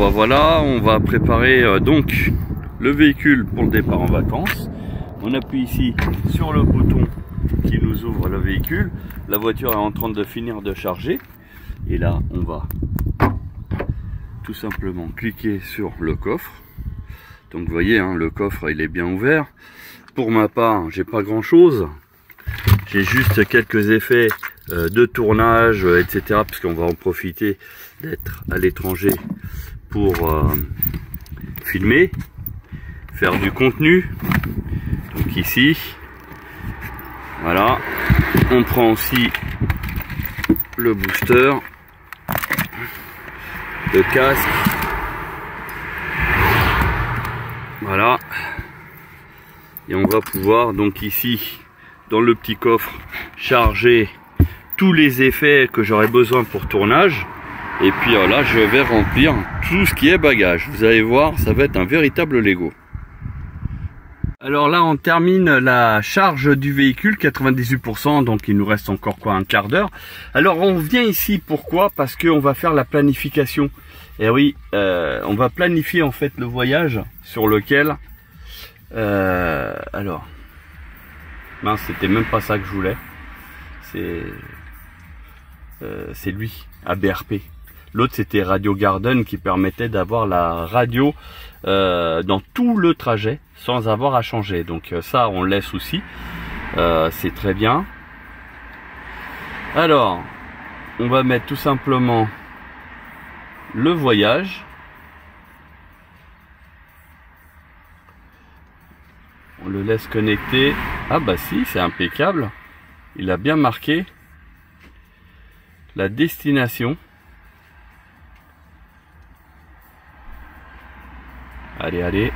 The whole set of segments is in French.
bah voilà, on va préparer donc le véhicule pour le départ en vacances. On appuie ici sur le bouton qui nous ouvre le véhicule. La voiture est en train de finir de charger. Et là, on va tout simplement cliquer sur le coffre. Donc vous voyez, hein, le coffre il est bien ouvert. Pour ma part, j'ai pas grand chose. J'ai juste quelques effets de tournage, etc. Parce qu'on va en profiter d'être à l'étranger pour filmer, faire du contenu. Donc ici, voilà, on prend aussi le booster, le casque, voilà, et on va pouvoir donc ici dans le petit coffre charger tous les effets que j'aurai besoin pour tournage. Et puis là je vais remplir tout ce qui est bagage. Vous allez voir, ça va être un véritable Lego. Alors là on termine la charge du véhicule, 98%, donc il nous reste encore quoi, un quart d'heure. Alors on vient ici, pourquoi? Parce qu'on va faire la planification. Et oui, on va planifier en fait le voyage sur lequel... alors... mince, c'était même pas ça que je voulais. C'est lui, ABRP. L'autre c'était Radio Garden qui permettait d'avoir la radio dans tout le trajet sans avoir à changer. Donc ça on laisse aussi, c'est très bien. Alors on va mettre tout simplement le voyage. On le laisse connecter. Ah bah si, c'est impeccable. Il a bien marqué la destination. Allez, allez.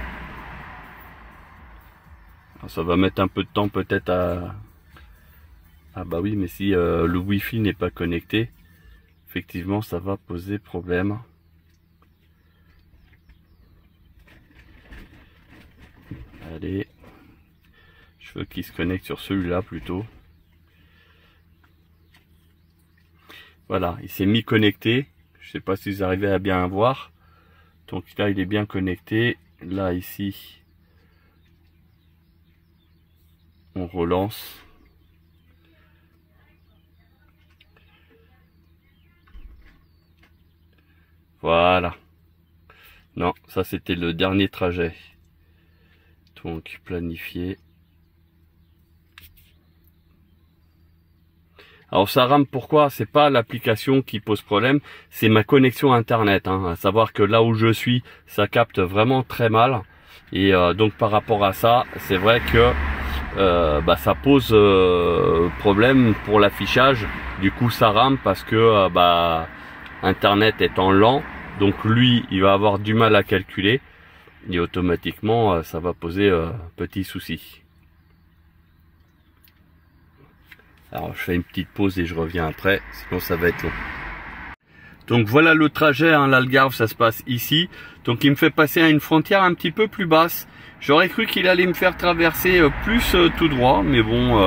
Alors, ça va mettre un peu de temps peut-être à... Ah bah oui, mais si le Wi-Fi n'est pas connecté, effectivement, ça va poser problème. Allez. Je veux qu'il se connecte sur celui-là plutôt. Voilà, il s'est mis connecté. Je sais pas si vous arrivez à bien voir. Donc là, il est bien connecté. Là, ici, on relance. Voilà. Non, ça c'était le dernier trajet. Donc, planifié. Alors ça rame, pourquoi? C'est pas l'application qui pose problème, c'est ma connexion internet, hein. À savoir que là où je suis, ça capte vraiment très mal. Et donc par rapport à ça, c'est vrai que ça pose problème pour l'affichage. Du coup ça rame parce que internet étant lent, donc lui il va avoir du mal à calculer. Et automatiquement ça va poser petit souci. Alors je fais une petite pause et je reviens après, sinon ça va être long. Donc voilà le trajet, hein, l'Algarve, ça se passe ici. Donc il me fait passer à une frontière un petit peu plus basse. J'aurais cru qu'il allait me faire traverser plus tout droit, mais bon,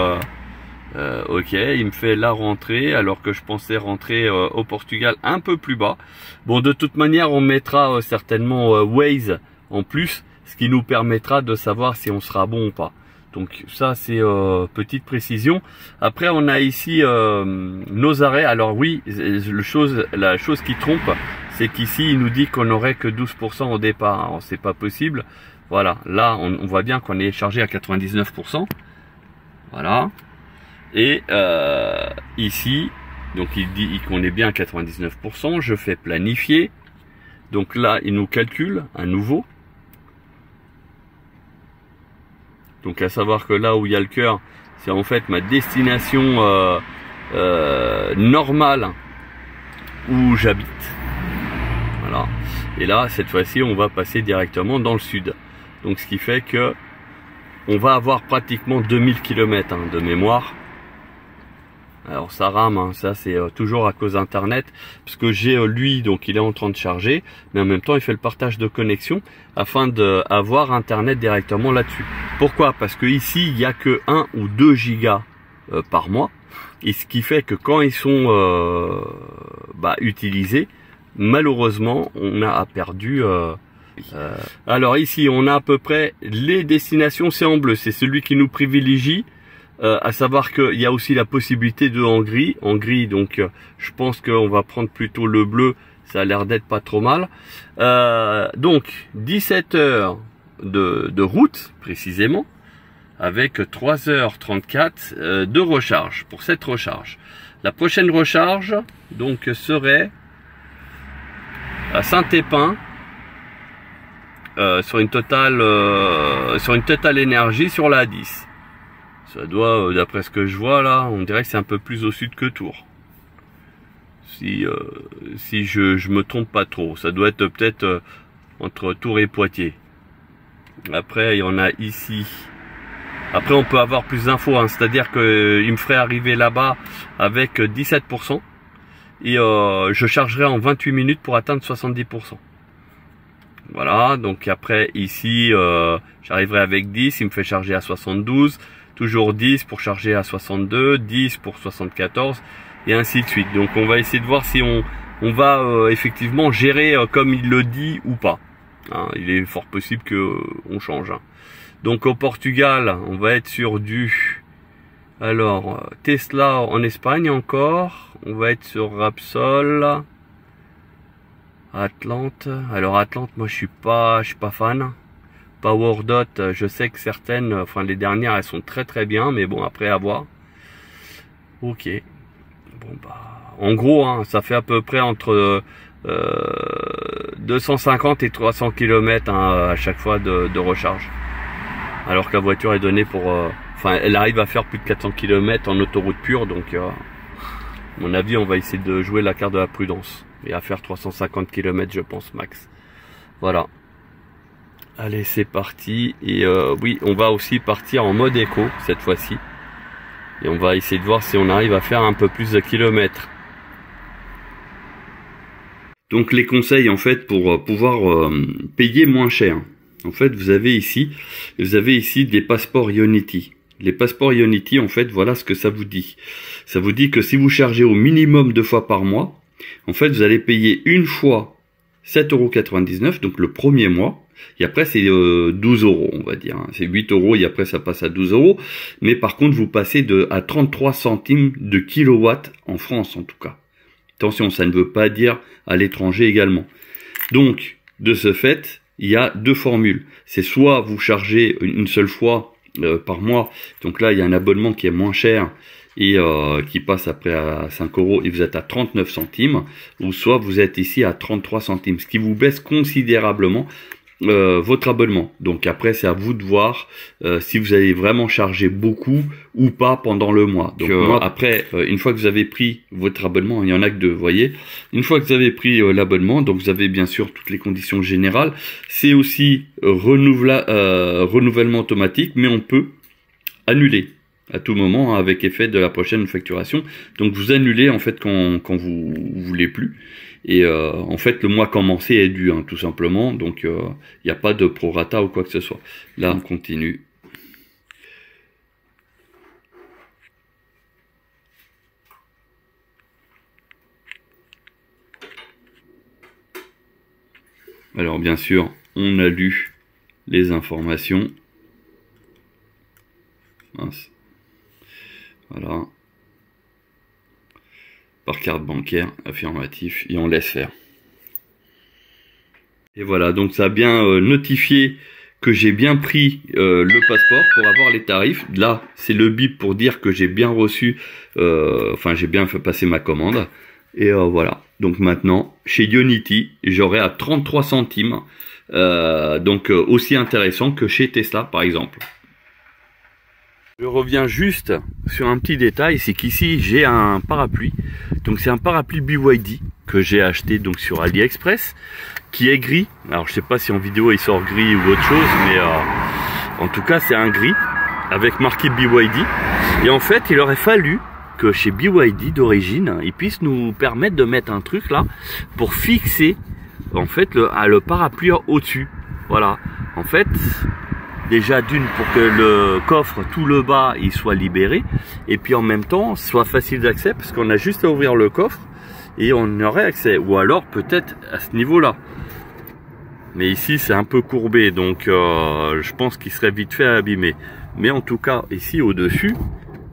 ok, il me fait la rentrée, alors que je pensais rentrer au Portugal un peu plus bas. Bon, de toute manière, on mettra certainement Waze en plus, ce qui nous permettra de savoir si on sera bon ou pas. Donc ça c'est petite précision. Après on a ici nos arrêts. Alors oui, la chose qui trompe, c'est qu'ici il nous dit qu'on n'aurait que 12% au départ. Alors c'est pas possible. Voilà, là on voit bien qu'on est chargé à 99%. Voilà. Et ici, donc il dit qu'on est bien à 99%. Je fais planifier. Donc là il nous calcule à nouveau. Donc à savoir que là où il y a le cœur, c'est en fait ma destination normale où j'habite. Voilà. Et là, cette fois-ci, on va passer directement dans le sud. Donc ce qui fait que on va avoir pratiquement 2000 km de mémoire. Alors ça rame, hein, ça c'est toujours à cause d'internet, parce que j'ai lui, donc il est en train de charger, mais en même temps il fait le partage de connexion afin d'avoir internet directement là-dessus. Pourquoi? Parce que ici il n'y a que 1 ou 2 gigas par mois, et ce qui fait que quand ils sont utilisés, malheureusement on a perdu. Alors ici on a à peu près les destinations, c'est en bleu, c'est celui qui nous privilégie. À savoir qu'il y a aussi la possibilité de en gris, donc je pense qu'on va prendre plutôt le bleu, ça a l'air d'être pas trop mal. Donc 17 heures de route précisément, avec 3h34 de recharge pour cette recharge. La prochaine recharge donc serait à Saint-Épin sur une totale énergie sur la 10. Ça doit, d'après ce que je vois là, on dirait que c'est un peu plus au sud que Tours. Si je me trompe pas trop, ça doit être peut-être entre Tours et Poitiers. Après, il y en a ici. Après, on peut avoir plus d'infos, hein, c'est-à-dire que il me ferait arriver là-bas avec 17% et je chargerai en 28 minutes pour atteindre 70%. Voilà, donc après ici, j'arriverai avec 10, il me fait charger à 72. Toujours 10 pour charger à 62, 10 pour 74 et ainsi de suite. Donc on va essayer de voir si on va effectivement gérer comme il le dit ou pas. Hein, il est fort possible que on change. Hein. Donc au Portugal, on va être sur du Tesla en Espagne encore. On va être sur Repsol, Atlante. Alors Atlante, moi je suis pas fan. PowerDot, je sais que certaines, enfin les dernières, elles sont très très bien, mais bon, après à voir. Ok. Bon bah, en gros, hein, ça fait à peu près entre 250 et 300 km hein, à chaque fois de recharge. Alors que la voiture est donnée pour... enfin, elle arrive à faire plus de 400 km en autoroute pure, donc à mon avis, on va essayer de jouer la carte de la prudence. Et à faire 350 km, je pense, max. Voilà. Allez, c'est parti. Et oui, on va aussi partir en mode éco cette fois-ci. Et on va essayer de voir si on arrive à faire un peu plus de kilomètres. Donc les conseils en fait pour pouvoir payer moins cher. En fait, vous avez ici des passeports Ionity. Les passeports Ionity, en fait, voilà ce que ça vous dit. Ça vous dit que si vous chargez au minimum 2 fois par mois, en fait, vous allez payer une fois 7,99 €, donc le premier mois. Et après, c'est 12 €, on va dire. C'est 8 € et après, ça passe à 12 €. Mais par contre, vous passez à 33 centimes de kilowatt en France, en tout cas. Attention, ça ne veut pas dire à l'étranger également. Donc, de ce fait, il y a deux formules. C'est soit vous chargez une seule fois par mois. Donc là, il y a un abonnement qui est moins cher et qui passe après à 5 € et vous êtes à 39 centimes. Ou soit vous êtes ici à 33 centimes, ce qui vous baisse considérablement votre abonnement. Donc après c'est à vous de voir si vous allez vraiment charger beaucoup ou pas pendant le mois. Donc après une fois que vous avez pris votre abonnement, il y en a que deux, vous voyez. Une fois que vous avez pris l'abonnement, donc vous avez bien sûr toutes les conditions générales. C'est aussi renouvellement automatique, mais on peut annuler à tout moment avec effet de la prochaine facturation. Donc vous annulez en fait quand vous voulez plus. Et en fait, le mois commencé est dû, hein, tout simplement. Donc, il n'y a pas de prorata ou quoi que ce soit. Là, on continue. Alors, bien sûr, on a lu les informations. Mince. Voilà. Par carte bancaire, affirmatif, et on laisse faire. Et voilà, donc ça a bien notifié que j'ai bien pris le passeport pour avoir les tarifs. Là, c'est le bip pour dire que j'ai bien reçu, enfin j'ai bien fait passer ma commande. Et voilà, donc maintenant, chez Ionity, j'aurai à 33 centimes, donc aussi intéressant que chez Tesla par exemple. Je reviens juste sur un petit détail, c'est qu'ici j'ai un parapluie. Donc c'est un parapluie BYD que j'ai acheté donc sur AliExpress, qui est gris. Alors je sais pas si en vidéo il sort gris ou autre chose, mais en tout cas c'est un gris avec marqué BYD. Et en fait il aurait fallu que chez BYD d'origine, ils puissent nous permettre de mettre un truc là pour fixer en fait le parapluie au-dessus. Voilà. En fait, déjà d'une pour que le coffre tout le bas il soit libéré et puis en même temps soit facile d'accès parce qu'on a juste à ouvrir le coffre et on aurait accès, ou alors peut-être à ce niveau-là. Mais ici c'est un peu courbé, donc je pense qu'il serait vite fait abîmé. Mais en tout cas ici au-dessus,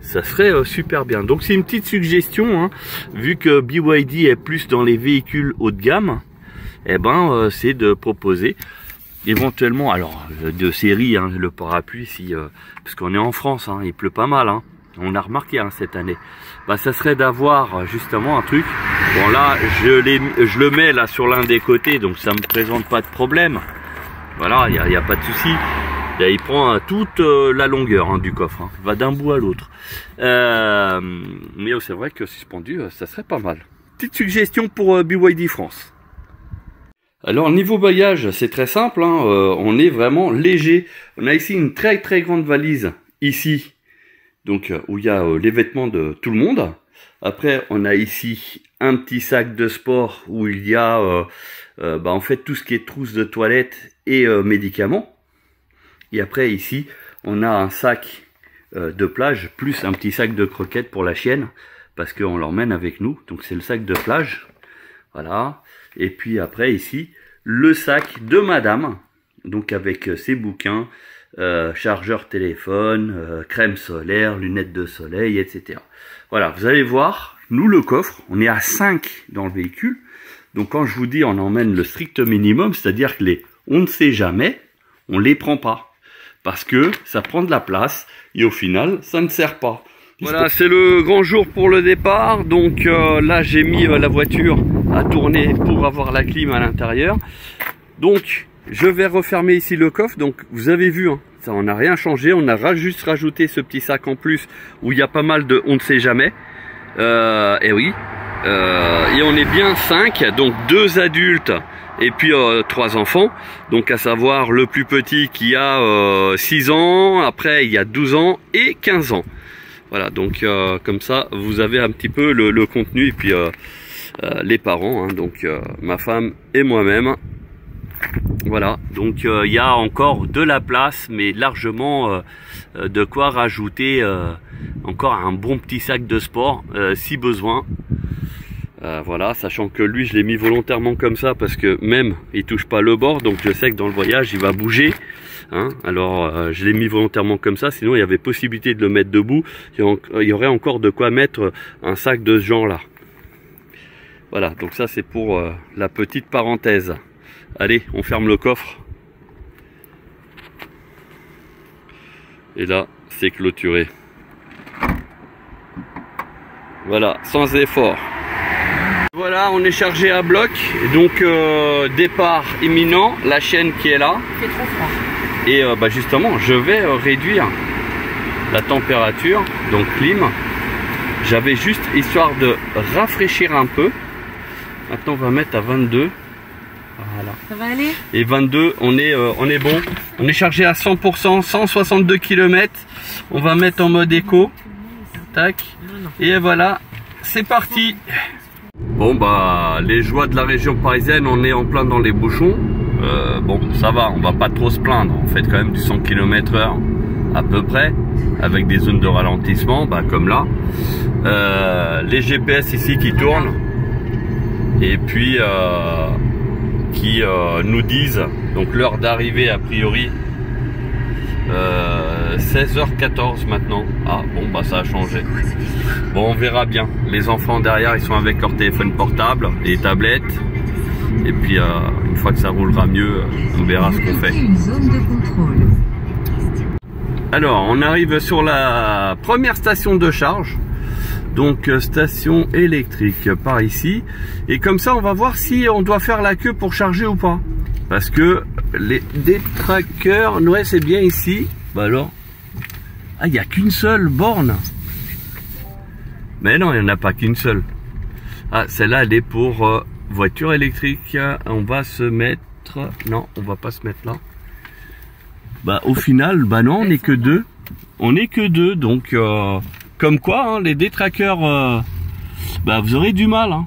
ça serait super bien. Donc c'est une petite suggestion, hein, vu que BYD est plus dans les véhicules haut de gamme, eh ben c'est de proposer éventuellement, alors de série, hein, le parapluie, si parce qu'on est en France, hein, il pleut pas mal, hein, on a remarqué hein, cette année. Bah ça serait d'avoir justement un truc. Bon là je le mets là sur l'un des côtés, donc ça me présente pas de problème. Voilà, il y a pas de souci. Là, il prend toute la longueur hein, du coffre, hein, va d'un bout à l'autre. Mais c'est vrai que suspendu, ça serait pas mal. Petite suggestion pour BYD France. Alors niveau bagage, c'est très simple, hein, on est vraiment léger. On a ici une très très grande valise, ici, donc où il y a les vêtements de tout le monde. Après, on a ici un petit sac de sport où il y a en fait tout ce qui est trousse de toilette et médicaments. Et après ici, on a un sac de plage plus un petit sac de croquettes pour la chienne parce qu'on l'emmène avec nous. Donc c'est le sac de plage, voilà. Et puis après ici, le sac de madame, donc avec ses bouquins, chargeur téléphone, crème solaire, lunettes de soleil, etc. Voilà, vous allez voir, nous le coffre, on est à 5 dans le véhicule. Donc quand je vous dis on emmène le strict minimum, c'est-à-dire que les on ne sait jamais, on les prend pas. Parce que ça prend de la place et au final, ça ne sert pas. Voilà, c'est le grand jour pour le départ. Donc là, j'ai mis la voiture à tourner pour avoir la clim à l'intérieur. Donc, je vais refermer ici le coffre. Donc, vous avez vu, hein, ça on n'a rien changé. On a juste rajouté ce petit sac en plus où il y a pas mal de on ne sait jamais. Et oui. Et on est bien 5, donc 2 adultes et puis 3 enfants. Donc à savoir le plus petit qui a 6 ans, après il y a 12 ans et 15 ans. Voilà, donc comme ça vous avez un petit peu le contenu et puis les parents, hein, donc ma femme et moi-même. Voilà, donc il y a encore de la place, mais largement de quoi rajouter encore un bon petit sac de sport si besoin. Voilà, sachant que lui je l'ai mis volontairement comme ça parce que même il touche pas le bord, donc je sais que dans le voyage il va bouger, hein. Alors je l'ai mis volontairement comme ça, sinon il y avait possibilité de le mettre debout, il y aurait encore de quoi mettre un sac de ce genre là. Voilà, donc ça c'est pour la petite parenthèse. Allez, on ferme le coffre et là c'est clôturé. Voilà, sans effort. Voilà, on est chargé à bloc, donc départ imminent, la chaîne qui est là. Il fait trop froid. Et justement, je vais réduire la température, donc clim. J'avais juste histoire de rafraîchir un peu. Maintenant, on va mettre à 22. Voilà. Ça va aller? Et 22, on est bon. On est chargé à 100%, 162 km. On va mettre en mode éco. Tac. Et voilà, c'est parti. Bon bah les joies de la région parisienne, on est en plein dans les bouchons. Bon ça va, on va pas trop se plaindre. On fait quand même du 100 km/h à peu près, avec des zones de ralentissement, bah, comme là. Les GPS ici qui tournent et puis qui nous disent donc l'heure d'arrivée a priori 16h14 maintenant. Ah bon bah ça a changé. Bon on verra bien. Les enfants derrière ils sont avec leur téléphone portable, les tablettes. Et puis une fois que ça roulera mieux, on verra ce qu'on fait. Alors on arrive sur la première station de charge. Donc station électrique par ici. Et comme ça on va voir si on doit faire la queue pour charger ou pas. Parce que les détraqueurs, ouais c'est bien ici. Bah alors, ah il n'y a qu'une seule borne. Mais non, il n'y en a pas qu'une seule. Ah celle-là elle est pour voiture électrique. On va se mettre, non on va pas se mettre là. Bah au final, bah non on n'est que deux. On n'est que deux, donc comme quoi hein, les détraqueurs, bah vous aurez du mal hein.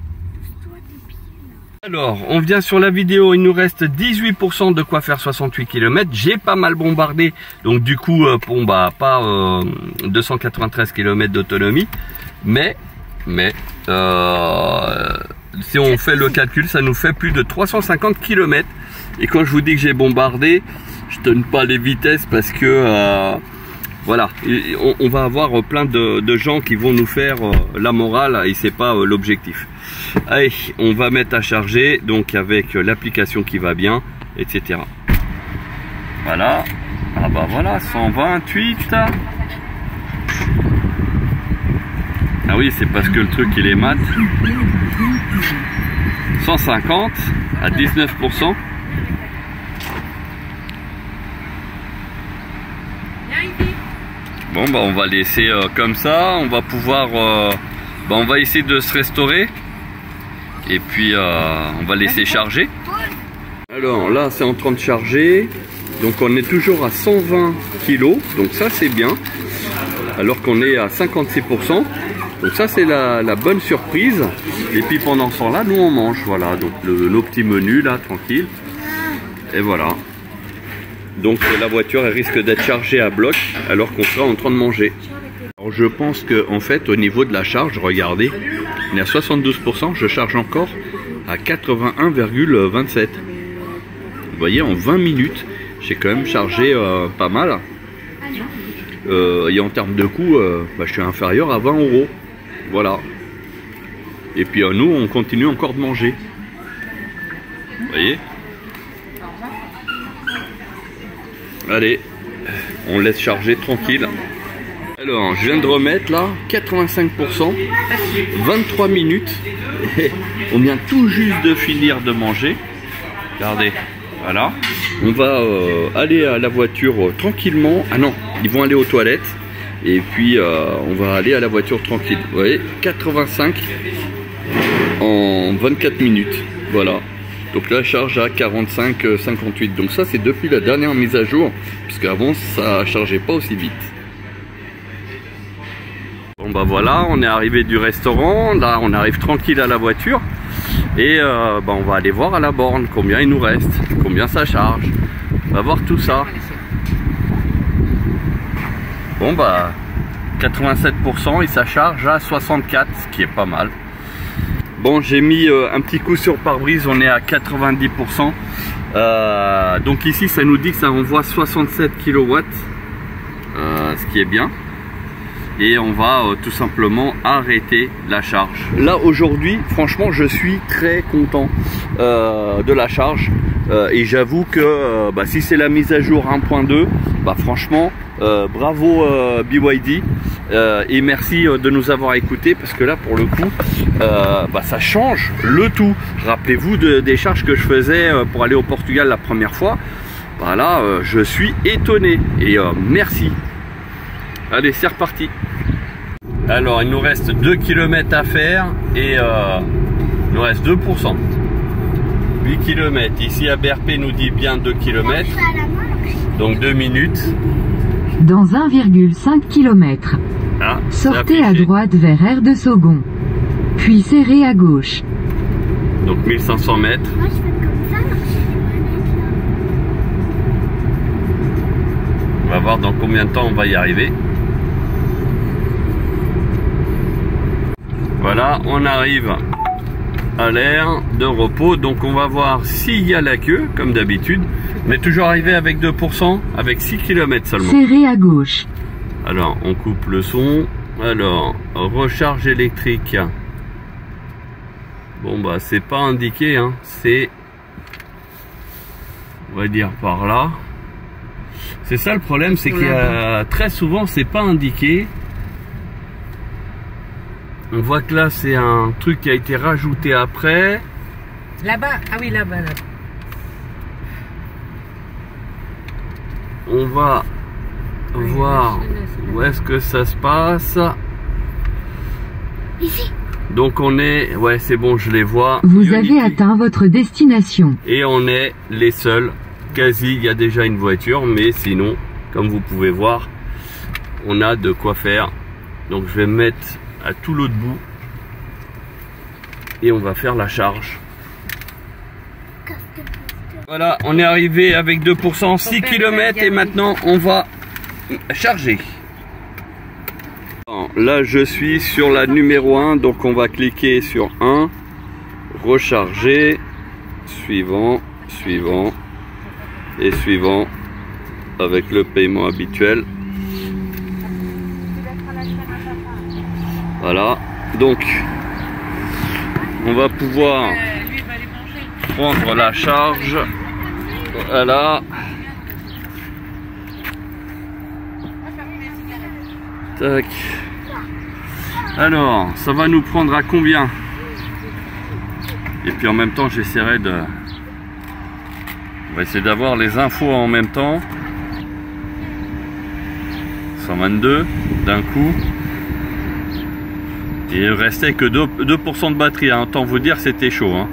Alors, on vient sur la vidéo, il nous reste 18% de quoi faire 68 km. J'ai pas mal bombardé, donc du coup, bon bah pas 293 km d'autonomie, mais si on fait le calcul, ça nous fait plus de 350 km. Et quand je vous dis que j'ai bombardé, je donne pas les vitesses parce que voilà, on va avoir plein de gens qui vont nous faire la morale et c'est pas l'objectif. Allez, on va mettre à charger, donc avec l'application qui va bien, etc. Voilà. Ah bah voilà, 128. Ah oui, c'est parce que le truc il est mat. 150 à 19%. Bon bah on va laisser comme ça. On va pouvoir on va essayer de se restaurer. Et puis on va laisser charger. Alors là c'est en train de charger. Donc on est toujours à 120 kg. Donc ça c'est bien. Alors qu'on est à 56%. Donc ça c'est la bonne surprise. Et puis pendant ce temps-là, nous on mange. Voilà, donc nos petits menus là, tranquille. Et voilà. Donc la voiture elle risque d'être chargée à bloc alors qu'on sera en train de manger. Alors je pense que en fait au niveau de la charge, regardez, on est à 72%, je charge encore à 81,27. Vous voyez, en 20 minutes, j'ai quand même chargé pas mal. Et en termes de coût, je suis inférieur à 20 €. Voilà. Et puis nous, on continue encore de manger. Vous voyez? Allez, on laisse charger tranquille. Alors, je viens de remettre là 85%, 23 minutes. On vient tout juste de finir de manger. Regardez, voilà. On va aller à la voiture tranquillement. Ah non, ils vont aller aux toilettes. Et puis on va aller à la voiture tranquille. Vous voyez, 85 en 24 minutes. Voilà. Donc la charge à 45,58. Donc ça c'est depuis la dernière mise à jour. Puisqu'avant ça chargeait pas aussi vite. Bon bah voilà, on est arrivé du restaurant. Là on arrive tranquille à la voiture. Et on va aller voir à la borne combien il nous reste. Combien ça charge. On va voir tout ça. Bon bah 87% et ça charge à 64, ce qui est pas mal. Bon, j'ai mis un petit coup sur pare-brise, on est à 90%. Donc ici ça nous dit que ça envoie 67 kW, ce qui est bien. Et on va tout simplement arrêter la charge. Là aujourd'hui, franchement, je suis très content de la charge. Et j'avoue que si c'est la mise à jour 1.2, franchement, bravo BYD. Et merci de nous avoir écoutés parce que là pour le coup ça change le tout. Rappelez-vous des charges que je faisais pour aller au Portugal la première fois. Voilà, je suis étonné et merci. Allez, c'est reparti. Alors il nous reste 2 km à faire et il nous reste 2%. 8 km. Ici à BRP nous dit bien 2 km. Donc 2 minutes. Dans 1,5 km. Ah, sortez à droite vers Aire de Saugon. Puis serrez à gauche. Donc 1500 mètres. Moi je fais comme ça, marcher les manettes là. On va voir dans combien de temps on va y arriver. Voilà, on arrive à l'aire de repos. Donc on va voir s'il y a la queue, comme d'habitude. On est toujours arrivé avec 2%, avec 6 km seulement. Serrez à gauche. Alors, on coupe le son. Alors, recharge électrique. Bon, bah, c'est pas indiqué, hein. C'est, on va dire par là. C'est ça le problème, c'est qu'il y a très souvent, c'est pas indiqué. On voit que là, c'est un truc qui a été rajouté après. Là-bas, ah oui, là-bas. Là. On va voir où est-ce que ça se passe. Ici. Donc on est, ouais c'est bon, je les vois. Vous Unity. avez atteint votre destination. Et on est les seuls. Quasi, il y a déjà une voiture, mais sinon, comme vous pouvez voir, on a de quoi faire. Donc je vais me mettre à tout l'autre bout et on va faire la charge. Voilà, on est arrivé avec 2%, 6 km et maintenant on va charger. Là je suis sur la numéro 1, donc on va cliquer sur 1, recharger, suivant, suivant et suivant avec le paiement habituel. Voilà, donc on va pouvoir prendre la charge. Voilà. Tac. Alors, ça va nous prendre à combien? Et puis en même temps, j'essaierai de... On va essayer d'avoir les infos en même temps. 122 d'un coup. Et il restait que 2% de batterie, hein. Autant vous dire, c'était chaud, hein.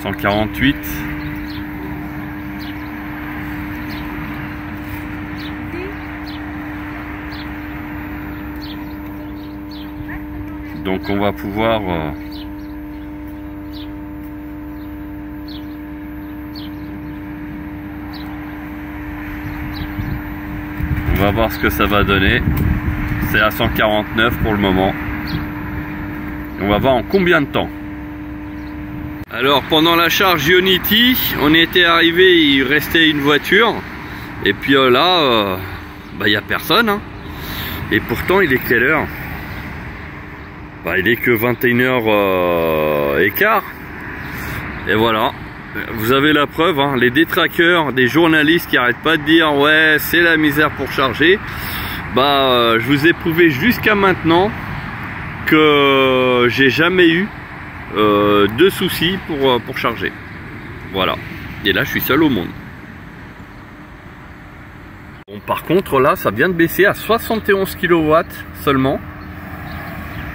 148. Donc on va pouvoir on va voir ce que ça va donner. C'est à 149 pour le moment. On va voir en combien de temps. Alors pendant la charge Ionity, on était arrivé, il restait une voiture. Et puis là, il n'y a personne, hein. Et pourtant il est quelle heure? Il est que 21h15. Et voilà. Vous avez la preuve, hein, les détraqueurs, des journalistes qui arrêtent pas de dire ouais c'est la misère pour charger. Je vous ai prouvé jusqu'à maintenant que j'ai jamais eu de soucis pour charger. Voilà. Et là je suis seul au monde. Bon, par contre là ça vient de baisser à 71 kW seulement.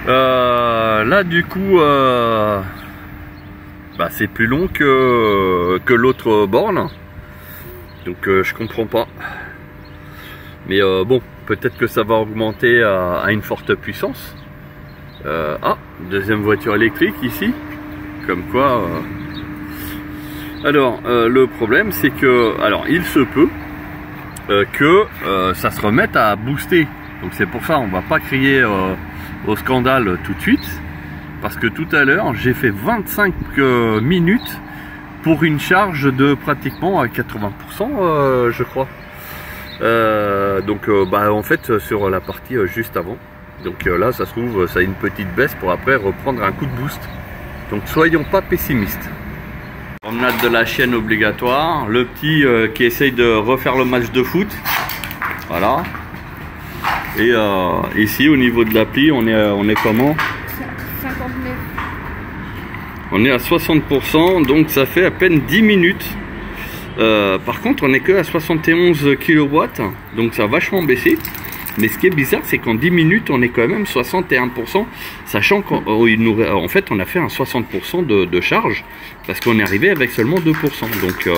Là du coup c'est plus long que l'autre borne, donc je comprends pas, mais bon, peut-être que ça va augmenter à une forte puissance. Deuxième voiture électrique ici, comme quoi alors le problème c'est que, alors il se peut que ça se remette à booster, donc c'est pour ça on va pas crier au scandale tout de suite, parce que tout à l'heure j'ai fait 25 minutes pour une charge de pratiquement 80%, je crois. En fait sur la partie juste avant, donc là ça se trouve ça a une petite baisse pour après reprendre un coup de boost, donc soyons pas pessimistes. Promenade de la chienne obligatoire, le petit qui essaye de refaire le match de foot, voilà. Et ici au niveau de l'appli on est comment? 59. On est à 60%, donc ça fait à peine 10 minutes. Par contre on est que à 71 kW, donc ça a vachement baissé. Mais ce qui est bizarre c'est qu'en 10 minutes on est quand même 61%, sachant qu'en fait on a fait un 60% de charge, parce qu'on est arrivé avec seulement 2%. Donc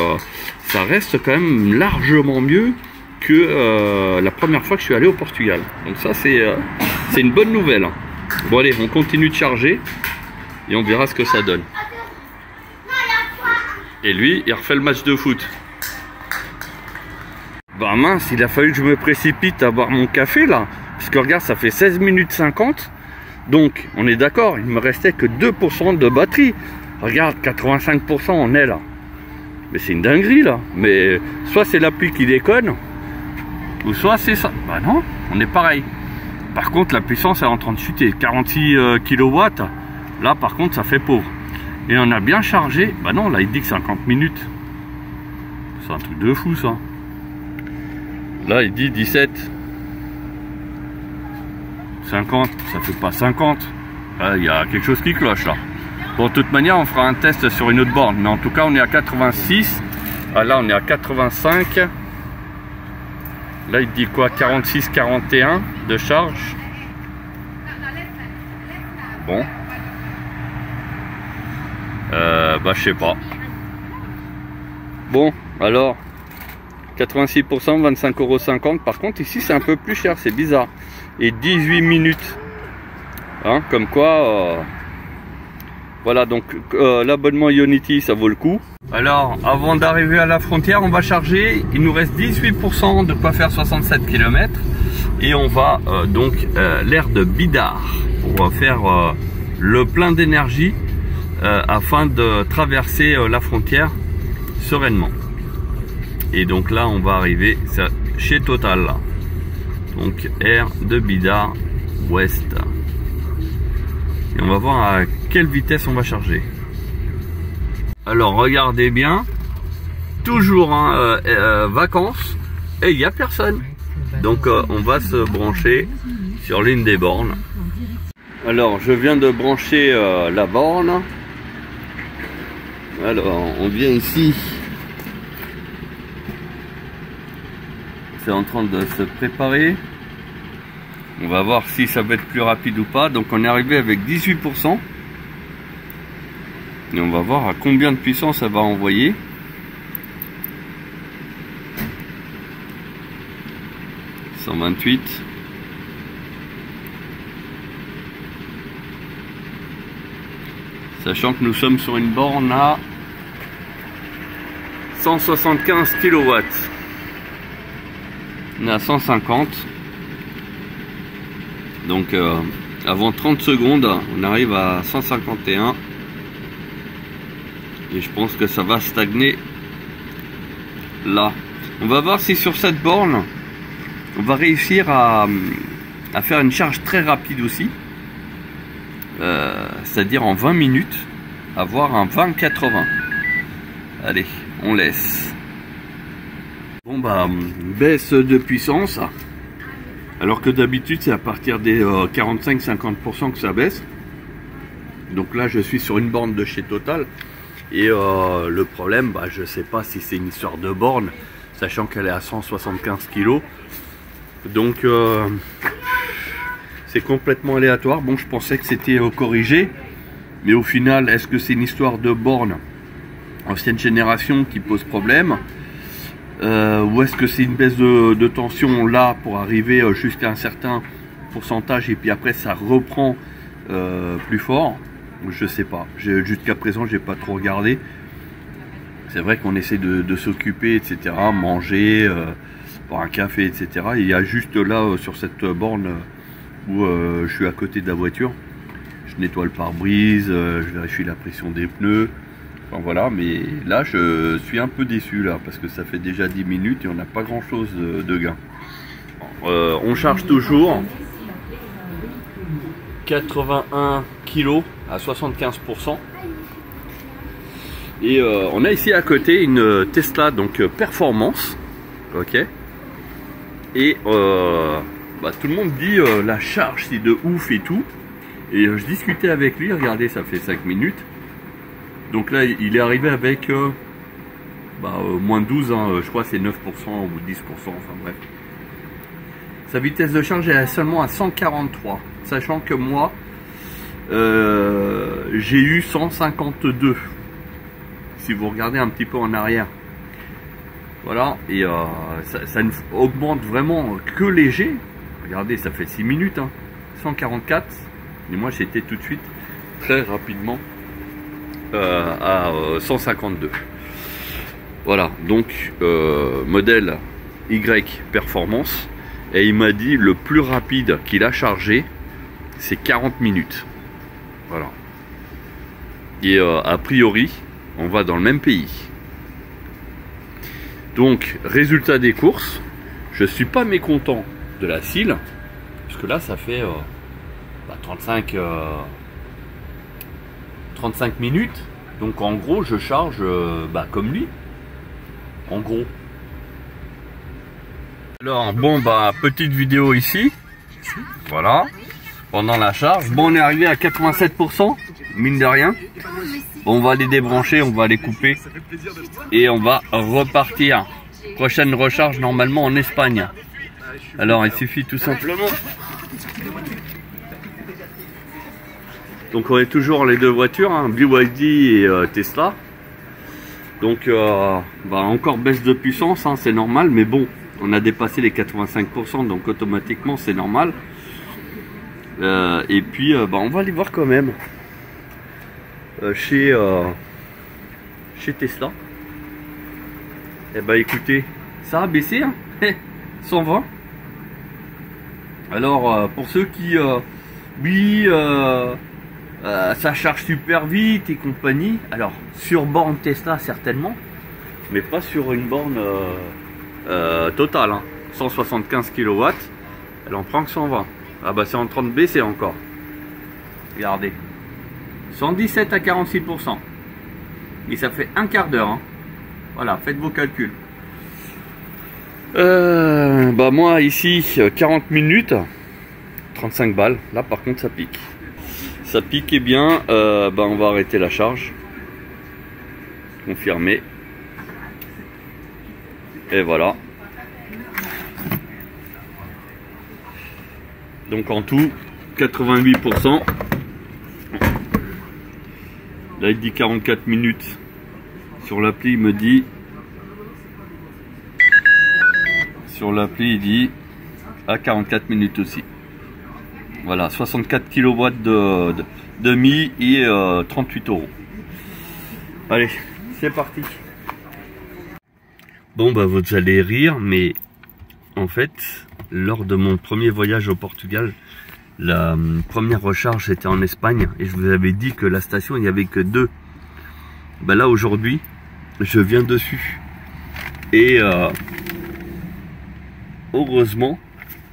ça reste quand même largement mieux que la première fois que je suis allé au Portugal. Donc ça c'est une bonne nouvelle. Bon allez, on continue de charger et on verra ce que ça donne. Et lui, il refait le match de foot. Mince, il a fallu que je me précipite à boire mon café là. Parce que regarde, ça fait 16 minutes 50. Donc, on est d'accord, il me restait que 2% de batterie. Regarde, 85% on est là. Mais c'est une dinguerie là. Mais soit c'est l'appli qui déconne, ou soit c'est ça. Non, on est pareil. Par contre, la puissance est en train de chuter. 46 kW. Là, par contre, ça fait pauvre. Et on a bien chargé. Non, là, il dit que 50 minutes. C'est un truc de fou, ça. Là, il dit 17. 50. Ça fait pas 50. Il y a quelque chose qui cloche, là. Bon, de toute manière, on fera un test sur une autre borne. Mais en tout cas, on est à 86. Là, on est à 85. Là, il dit quoi? 46, 41 de charge. Bon. Je sais pas. Bon, alors 86%, 25,50 €. Par contre, ici, c'est un peu plus cher, c'est bizarre. Et 18 minutes. Hein, comme quoi, voilà, donc l'abonnement Ionity, ça vaut le coup. Alors, avant d'arriver à la frontière, on va charger. Il nous reste 18% de quoi faire 67 km. Et on va donc l'aire de Bidart. pour faire le plein d'énergie afin de traverser la frontière sereinement. Et donc là on va arriver chez Total là. Donc aire de Bidart Ouest. Et on va voir à quelle vitesse on va charger. Alors regardez bien, toujours vacances et il n'y a personne. Donc on va se brancher sur l'une des bornes. Alors je viens de brancher la borne. Alors on vient ici. C'est en train de se préparer. On va voir si ça va être plus rapide ou pas. Donc on est arrivé avec 18%. Et on va voir à combien de puissance ça va envoyer. « 128 ». Sachant que nous sommes sur une borne à 175 kW. On est à 150. Donc avant 30 secondes, on arrive à 151. Et je pense que ça va stagner là. On va voir si sur cette borne, on va réussir à faire une charge très rapide aussi. C'est-à-dire en 20 minutes, avoir un 20-80. Allez, on laisse. Bon bah, baisse de puissance. Alors que d'habitude, c'est à partir des 45-50% que ça baisse. Donc là, je suis sur une borne de chez Total. Et le problème, bah, je sais pas si c'est une histoire de borne, sachant qu'elle est à 175 kg. Donc c'est complètement aléatoire. Bon, je pensais que c'était corrigé, mais au final, est-ce que c'est une histoire de borne ancienne génération qui pose problème, ou est-ce que c'est une baisse de tension là pour arriver jusqu'à un certain pourcentage et puis après ça reprend plus fort? Je sais pas. Jusqu'à présent, j'ai pas trop regardé. C'est vrai qu'on essaie de s'occuper, etc., manger, boire un café, etc. Et il y a juste là sur cette borne où je suis à côté de la voiture. Je nettoie le pare-brise, je vérifie la pression des pneus. Enfin voilà, mais là je suis un peu déçu là parce que ça fait déjà 10 minutes et on n'a pas grand chose de gain. On charge toujours 81 kg à 75%. Et on a ici à côté une Tesla donc performance. Ok. Et bah, tout le monde dit la charge c'est de ouf et tout. Et je discutais avec lui, regardez, ça fait 5 minutes. Donc là il est arrivé avec moins 12, hein, je crois c'est 9% ou 10%, enfin bref. Sa vitesse de charge est seulement à 143, sachant que moi j'ai eu 152 si vous regardez un petit peu en arrière. Voilà, et ça ne augmente vraiment que léger. Regardez, ça fait 6 minutes, hein. 144, et moi j'étais tout de suite très rapidement à 152. Voilà, donc modèle Y performance, et il m'a dit le plus rapide qu'il a chargé c'est 40 minutes. Voilà. Et a priori on va dans le même pays. Donc résultat des courses, je suis pas mécontent de la CIL, parce que là ça fait 35 minutes. Donc en gros je charge comme lui, en gros. Alors bon petite vidéo ici, voilà, pendant la charge. Bon, on est arrivé à 87%, mine de rien. Bon, on va les débrancher, on va les couper et on va repartir. Prochaine recharge normalement en Espagne. Alors il suffit tout simplement. Donc on est toujours les deux voitures, hein, BYD et Tesla. Donc encore baisse de puissance, hein, c'est normal, mais bon, on a dépassé les 85%, donc automatiquement c'est normal. Et puis on va aller voir quand même chez Tesla. Et écoutez, ça a baissé, hein, 120. Alors pour ceux qui oui, ça charge super vite et compagnie. Alors, sur borne Tesla, certainement, mais pas sur une borne totale. Hein. 175 kW, elle en prend que 120. Ah bah c'est en 30 BC encore. Regardez. 117 à 46%. Et ça fait un quart d'heure. Hein. Voilà, faites vos calculs. Bah moi ici 40 minutes 35 balles. Là par contre ça pique. Ça pique et bien. Bah on va arrêter la charge. Confirmer. Et voilà. Donc en tout 88%. Là il dit 44 minutes. Sur l'appli il me dit. Sur l'appli il dit à 44 minutes aussi. Voilà, 64 kW de mi et 38 €. Allez, c'est parti. Bon bah vous allez rire, mais en fait, lors de mon premier voyage au Portugal, la première recharge était en Espagne et je vous avais dit que la station il n'y avait que 2. Bah là aujourd'hui, je viens dessus et heureusement,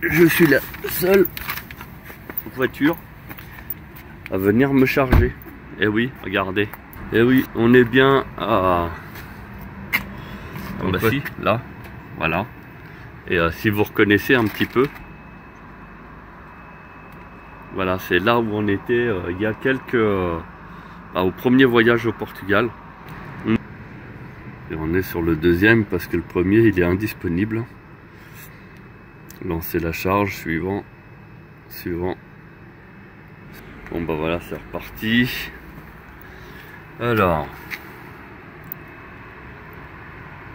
je suis la seule voiture à venir me charger. Et oui, regardez. Et oui, on est bien à... bah si, là, voilà. Et si vous reconnaissez un petit peu, voilà, c'est là où on était il y a quelques... au premier voyage au Portugal. Et on est sur le deuxième parce que le premier il est indisponible. Lancer la charge, suivant. Bon bah voilà, c'est reparti. Alors,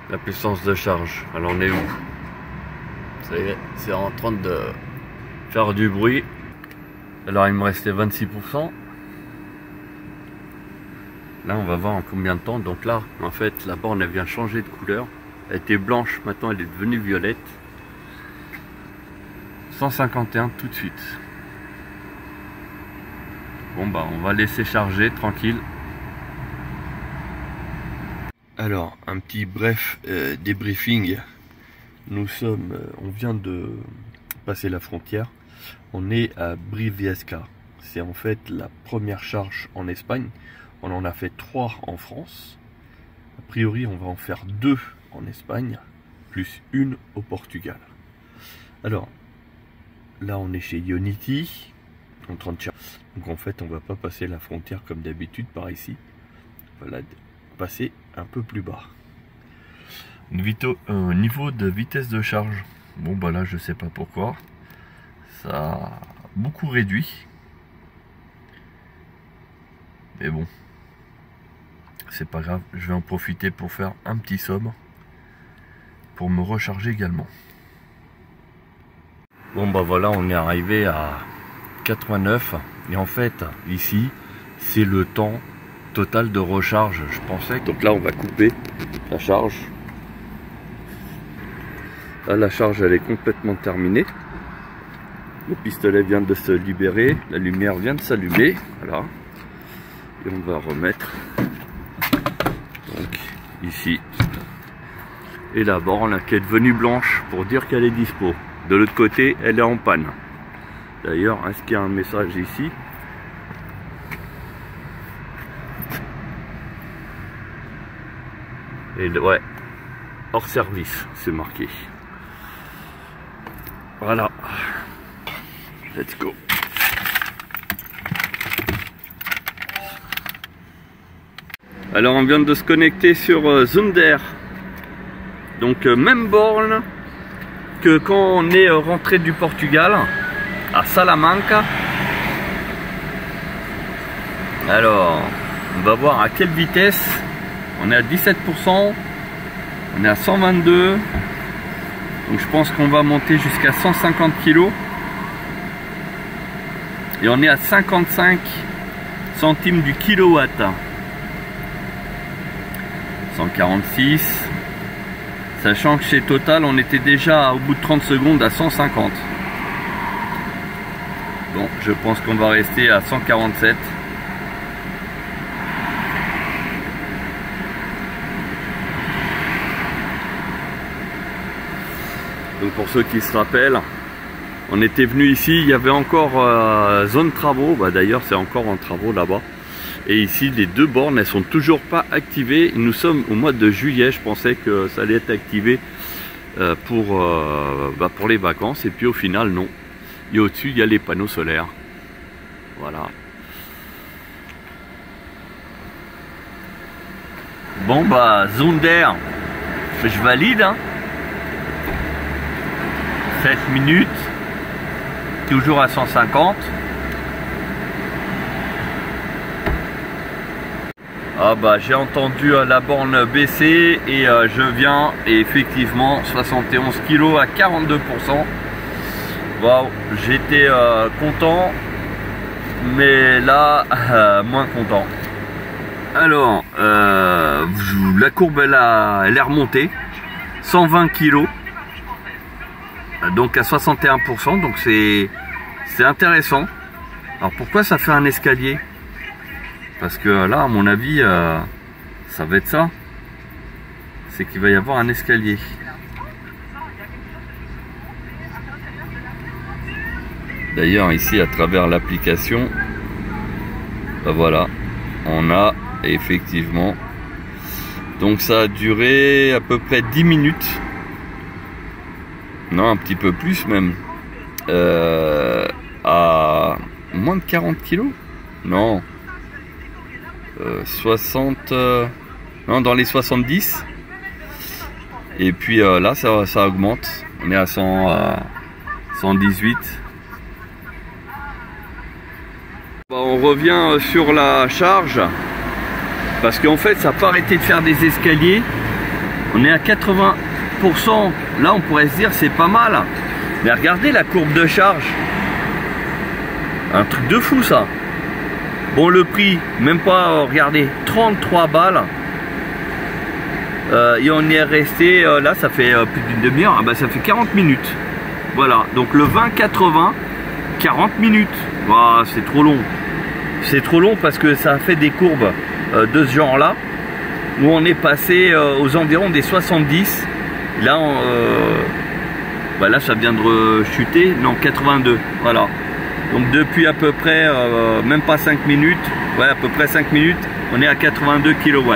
la puissance de charge, elle en est où? Ça y est, c'est en train de faire du bruit. Alors il me restait 26%. Là on va voir en combien de temps. Donc là en fait la borne elle vient changer de couleur. Elle était blanche, maintenant elle est devenue violette. 151 tout de suite. Bon bah on va laisser charger tranquille. Alors un petit bref débriefing. Nous sommes, on vient de passer la frontière. On est à Briviesca. C'est en fait la première charge en Espagne. On en a fait 3 en France. A priori on va en faire 2 en Espagne, plus 1 au Portugal. Alors là on est chez Ionity, en train de chercher. Donc en fait on va pas passer la frontière comme d'habitude par ici. Voilà, passer un peu plus bas. Niveau de vitesse de charge. Bon bah là je sais pas pourquoi. Ça a beaucoup réduit. Mais bon. C'est pas grave, je vais en profiter pour faire un petit somme. Pour me recharger également. Bon bah voilà, on est arrivé à 89 et en fait ici c'est le temps total de recharge. Je pensais que... Donc là on va couper la charge. Là la charge elle est complètement terminée. Le pistolet vient de se libérer, la lumière vient de s'allumer. Voilà. Et on va remettre donc ici. Et la borne qui est devenue blanche pour dire qu'elle est dispo. De l'autre côté, elle est en panne. D'ailleurs, est-ce qu'il y a un message ici? Et ouais, hors service, c'est marqué. Voilà. Let's go. Alors, on vient de se connecter sur Zunder. Donc, même borne que quand on est rentré du Portugal à Salamanca. Alors on va voir à quelle vitesse. On est à 17%, on est à 122, donc je pense qu'on va monter jusqu'à 150 kg et on est à 55 centimes du kilowatt. 146, sachant que chez Total on était déjà au bout de 30 secondes à 150. Bon, je pense qu'on va rester à 147. Donc pour ceux qui se rappellent, on était venu ici, il y avait encore zone travaux, bah, d'ailleurs c'est encore en travaux là-bas. Et ici les deux bornes, elles sont toujours pas activées. Nous sommes au mois de juillet, je pensais que ça allait être activé pour les vacances, et puis au final non. Et au-dessus il y a les panneaux solaires. Voilà. Bon bah Zunder, je valide hein. 7 minutes, toujours à 150. Ah bah j'ai entendu la borne baisser et je viens, et effectivement 71 kg à 42%. Waouh, j'étais content, mais là moins content. Alors la courbe elle est remontée, 120 kg. Donc à 61%, donc c'est intéressant. Alors pourquoi ça fait un escalier? Parce que là, à mon avis, ça va être ça. C'est qu'il va y avoir un escalier. D'ailleurs, ici, à travers l'application, ben voilà, on a effectivement. Donc ça a duré à peu près 10 minutes. Non, un petit peu plus même. À moins de 40 kilos. Non. 60... non, dans les 70. Et puis là, ça augmente. On est à 118. On revient sur la charge. Parce qu'en fait, ça n'a pas arrêté de faire des escaliers. On est à 80%. Là, on pourrait se dire c'est pas mal. Mais regardez la courbe de charge. Un truc de fou, ça. Bon, le prix, même pas, regardez, 33 balles. Et on y est resté, là, ça fait plus d'une demi-heure. Ah bah, ça fait 40 minutes. Voilà, donc le 20-80, 40 minutes. Wow, c'est trop long. C'est trop long parce que ça a fait des courbes de ce genre-là, où on est passé aux environs des 70. Là, bah là, ça vient de rechuter. Non, 82. Voilà. Donc depuis à peu près, même pas 5 minutes, ouais, à peu près 5 minutes, on est à 82 kW.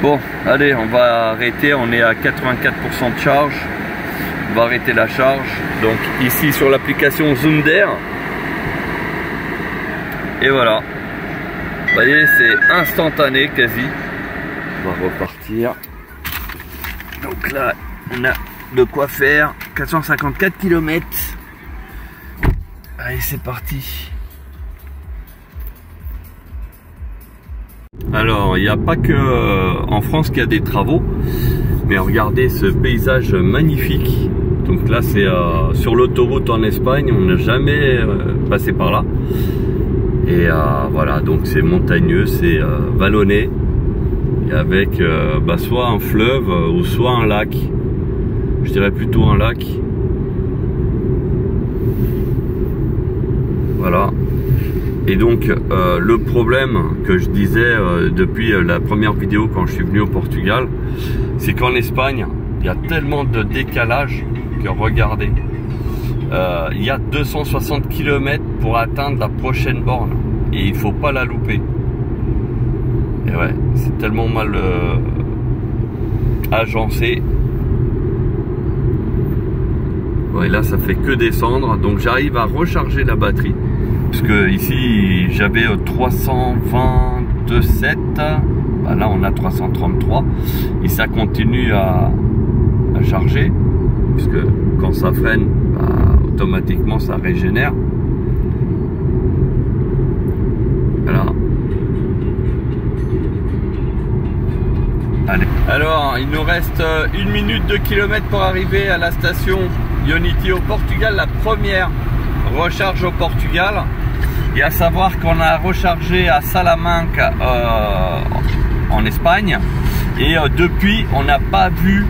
Bon, allez, on va arrêter. On est à 84% de charge. On va arrêter la charge. Donc ici sur l'application Zunder. Et voilà. Vous voyez, c'est instantané quasi. On va repartir. Donc là, on a de quoi faire. 454 km. Allez, c'est parti. Alors, il n'y a pas que en France qu'il y a des travaux. Mais regardez ce paysage magnifique. Donc là, c'est sur l'autoroute en Espagne. On n'a jamais passé par là. Et voilà, donc c'est montagneux, c'est vallonné. Et avec bah, soit un fleuve ou soit un lac. Je dirais plutôt un lac. Voilà. Et donc le problème que je disais depuis la première vidéo quand je suis venu au Portugal, c'est qu'en Espagne, il y a tellement de décalage que regardez. Il y a 260 km pour atteindre la prochaine borne. Et il ne faut pas la louper. Et ouais, c'est tellement mal agencé. Ouais, là ça fait que descendre. Donc j'arrive à recharger la batterie. Parce que ici j'avais 327. Bah, là on a 333. Et ça continue à charger. Puisque quand ça freine, bah, automatiquement ça régénère. Voilà. Allez. Alors, il nous reste 1 minute 2 km pour arriver à la station Ionity au Portugal, la première recharge au Portugal. Et à savoir qu'on a rechargé à Salamanca en Espagne. Et depuis, on n'a pas vu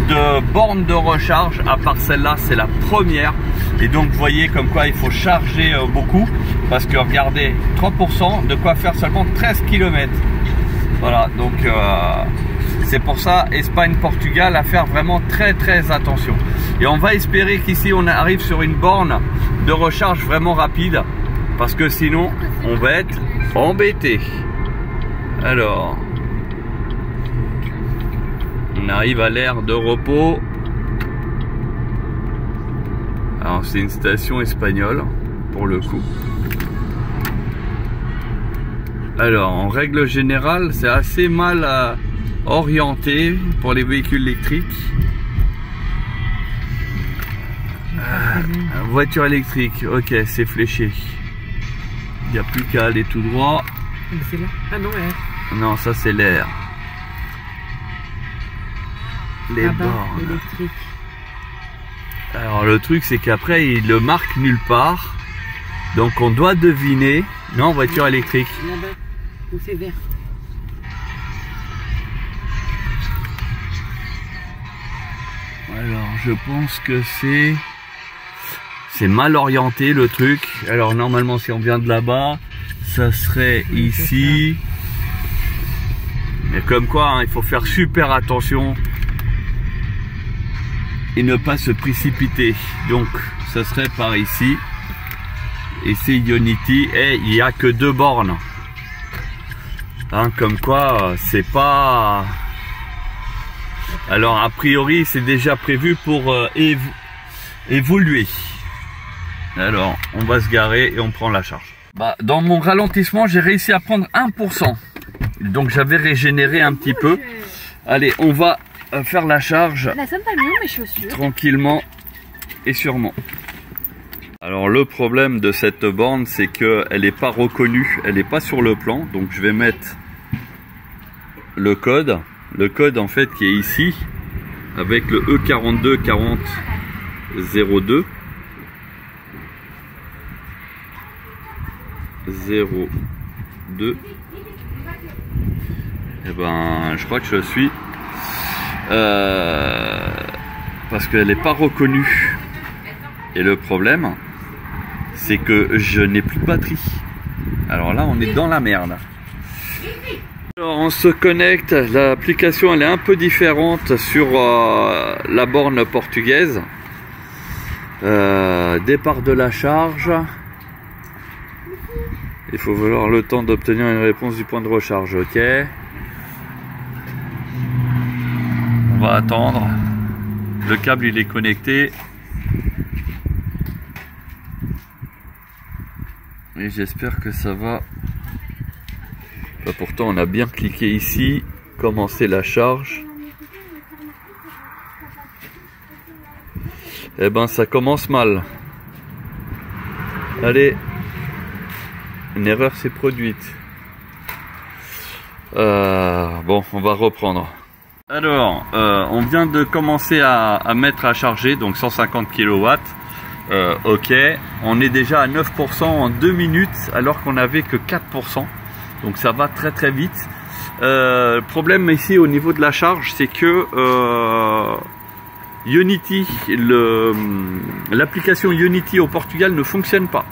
de bornes de recharge, à part celle-là, c'est la première. Et donc vous voyez comme quoi il faut charger beaucoup, parce que regardez, 3%, de quoi faire seulement 13 km. Voilà, donc c'est pour ça, Espagne-Portugal, à faire vraiment très attention. Et on va espérer qu'ici on arrive sur une borne de recharge vraiment rapide, parce que sinon on va être embêté. Alors, on arrive à l'aire de repos. Alors c'est une station espagnole pour le coup. Alors en règle générale c'est assez mal orienté pour les véhicules électriques. Voiture électrique, ok, c'est fléché. Il n'y a plus qu'à aller tout droit. C'est là. Ah non, ouais. Non, ça c'est l'air. Les bornes électriques. Alors le truc c'est qu'après il le marque nulle part. Donc on doit deviner. Non, voiture électrique. Là-bas, où c'est vert. Alors je pense que c'est mal orienté le truc. Alors normalement si on vient de là-bas, ça serait ici. Mais comme quoi, hein, il faut faire super attention et ne pas se précipiter. Donc ça serait par ici. Et c'est Ionity. Et il n'y a que 2 bornes. Hein, comme quoi, c'est pas... Alors a priori, c'est déjà prévu pour évoluer. Alors, on va se garer et on prend la charge. Bah, dans mon ralentissement, j'ai réussi à prendre 1%. Donc j'avais régénéré un petit peu. Allez, on va faire la charge La somme pas mieux, mes chaussures. tranquillement et sûrement. Alors le problème de cette borne, c'est qu'elle n'est pas reconnue, elle n'est pas sur le plan. Donc je vais mettre le code en fait qui est ici, avec le E42 40 02 02. Et ben je crois que je suis parce qu'elle n'est pas reconnue. Et le problème c'est que je n'ai plus de batterie. Alors là on est dans la merde. Alors on se connecte, l'application elle est un peu différente sur la borne portugaise. Départ de la charge. Il faut vouloir le temps d'obtenir une réponse du point de recharge, ok. On va attendre. Le câble il est connecté. Et j'espère que ça va. Bah, pourtant on a bien cliqué ici, commencer la charge. Eh ben ça commence mal. Allez, une erreur s'est produite. Bon, on va reprendre. Alors, on vient de commencer à mettre à charger, donc 150 kW. Ok, on est déjà à 9% en 2 minutes alors qu'on n'avait que 4%. Donc ça va très vite. Le problème ici au niveau de la charge, c'est que Ionity, l'application Ionity au Portugal ne fonctionne pas.